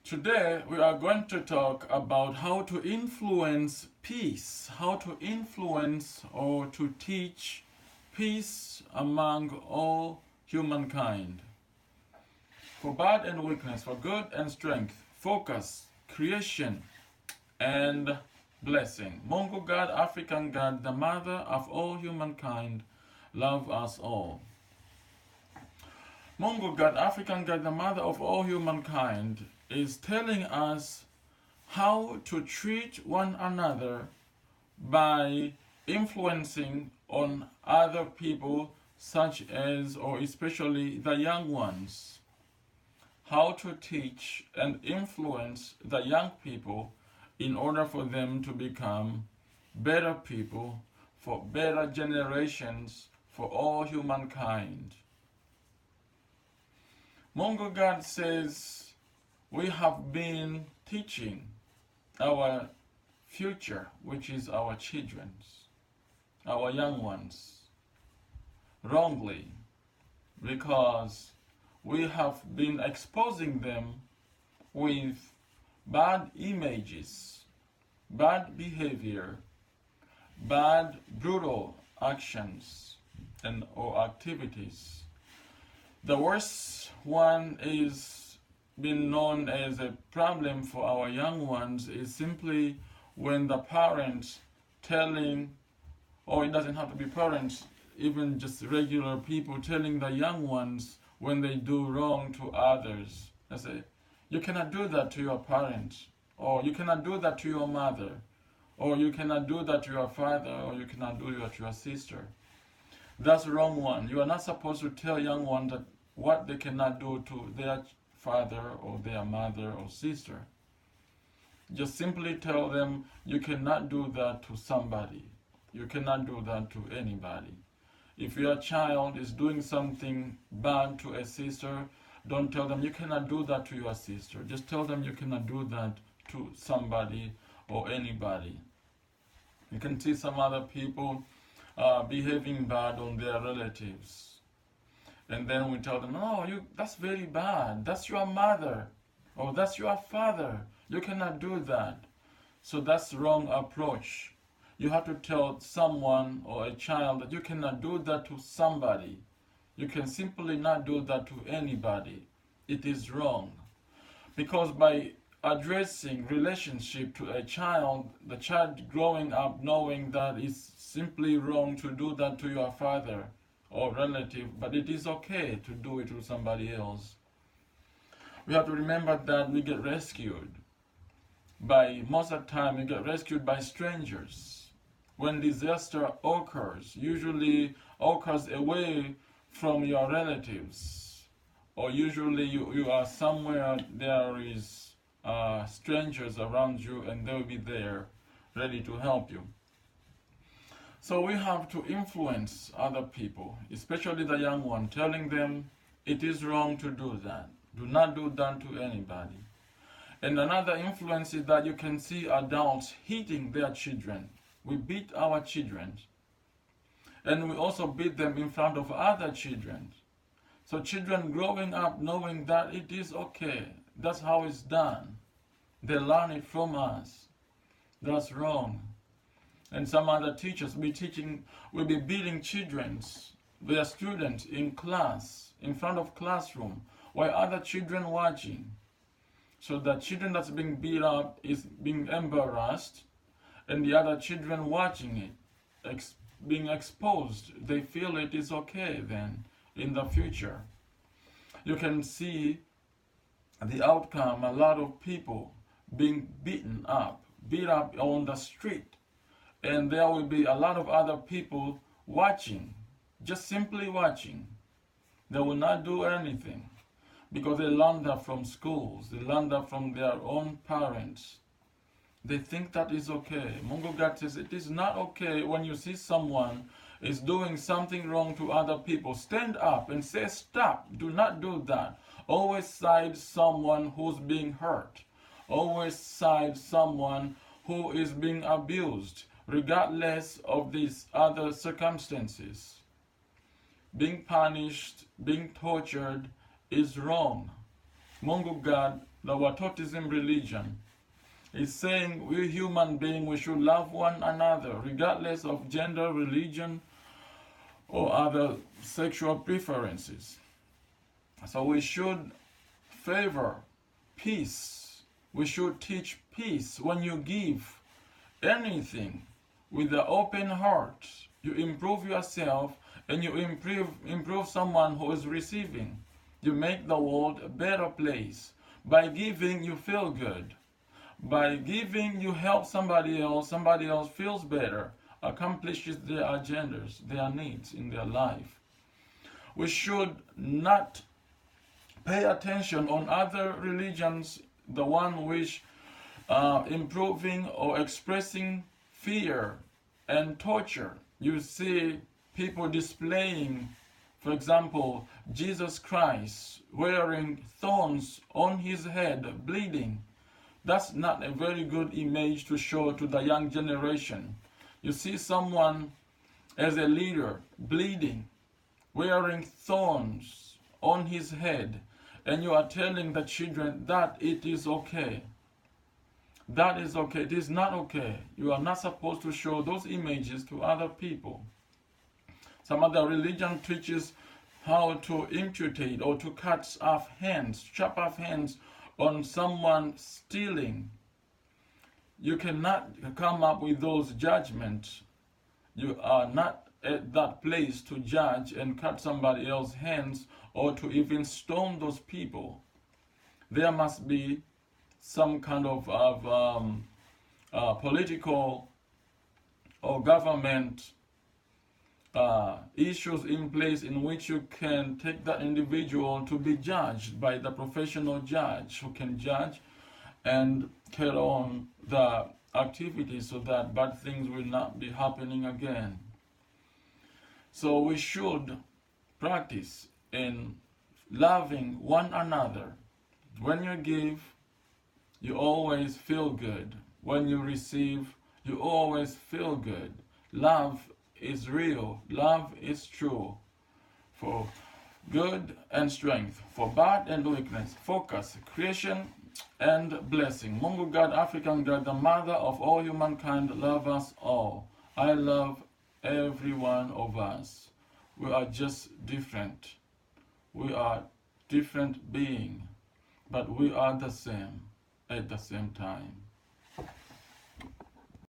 Today, we are going to talk about how to influence peace, how to influence or to teach peace among all humankind. For bad and weakness, for good and strength, focus, creation, and blessing. Mungu God, African God, the mother of all humankind, love us all. Mungu God, African God, the mother of all humankind, is telling us how to treat one another by influencing on other people, such as or especially the young ones. How to teach and influence the young people in order for them to become better people, for better generations, for all humankind. Mungu God says we have been teaching our future, which is our children, our young ones, wrongly, because we have been exposing them with bad images, bad behavior, bad brutal actions and or activities. The worst one is been known as a problem for our young ones is simply when the parents telling, or it doesn't have to be parents, even just regular people telling the young ones when they do wrong to others. They say, you cannot do that to your parents, or you cannot do that to your mother, or you cannot do that to your father, or you cannot do that to your sister. That's the wrong one. You are not supposed to tell young ones that what they cannot do to their father or their mother or sister. Just simply tell them you cannot do that to somebody. You cannot do that to anybody. If your child is doing something bad to a sister, don't tell them you cannot do that to your sister. Just tell them you cannot do that to somebody or anybody. You can see some other people behaving bad on their relatives. And then we tell them, oh, that's very bad. That's your mother. Or that's your father. You cannot do that. So that's the wrong approach. You have to tell someone or a child that you cannot do that to somebody. You can simply not do that to anybody. It is wrong. Because by addressing relationship to a child, the child growing up knowing that it's simply wrong to do that to your father or relative, but it is okay to do it to somebody else. We have to remember that we get rescued most of the time we get rescued by strangers. When disaster occurs, usually occurs away from your relatives, or usually you are somewhere there is strangers around you and they'll be there ready to help you. So we have to influence other people, especially the young one, telling them it is wrong to do that. Do not do that to anybody. And another influence is that you can see adults hitting their children. We beat our children. And we also beat them in front of other children. So children growing up knowing that it is okay. That's how it's done. They learn it from us. That's wrong. And some other teachers will be beating their students in class, in front of classroom, while other children watching. So the children that's being beat up is being embarrassed, and the other children watching it, being exposed. They feel it is okay then, in the future. You can see the outcome, a lot of people being beat up on the street. And there will be a lot of other people watching, just simply watching. They will not do anything because they learned that from schools. They learned that from their own parents. They think that is okay. Mungu God says it is not okay when you see someone is doing something wrong to other people. Stand up and say, stop. Do not do that. Always side someone who's being hurt. Always side someone who is being abused, regardless of these other circumstances. Being punished, being tortured is wrong. Mungu God the Watotism religion. It's saying we human beings, we should love one another, regardless of gender, religion, or other sexual preferences. So we should favor peace. We should teach peace. When you give anything with an open heart, you improve yourself and you improve someone who is receiving. You make the world a better place. By giving, you feel good. By giving, you help somebody else feels better, accomplishes their agendas, their needs in their life. We should not pay attention on other religions, the one which improving or expressing fear and torture. You see people displaying, for example, Jesus Christ wearing thorns on his head, bleeding. That's not a very good image to show to the young generation. You see someone as a leader bleeding, wearing thorns on his head, and you are telling the children that it is okay. That is okay. It is not okay. You are not supposed to show those images to other people. Some other religion teaches how to amputate or to cut off hands, chop off hands on someone stealing. You cannot come up with those judgments. You are not at that place to judge and cut somebody else's hands or to even stone those people. There must be some kind of political or government issues in place in which you can take that individual to be judged by the professional judge who can judge and carry on the activities so that bad things will not be happening again. So we should practice in loving one another. When you give, you always feel good. When you receive, you always feel good. Love is real. Love is true. For good and strength, for bad and weakness, focus, creation and blessing. Mungu God, African God, the mother of all humankind, love us all. I love every one of us. We are just different. We are different beings, but we are the same at the same time.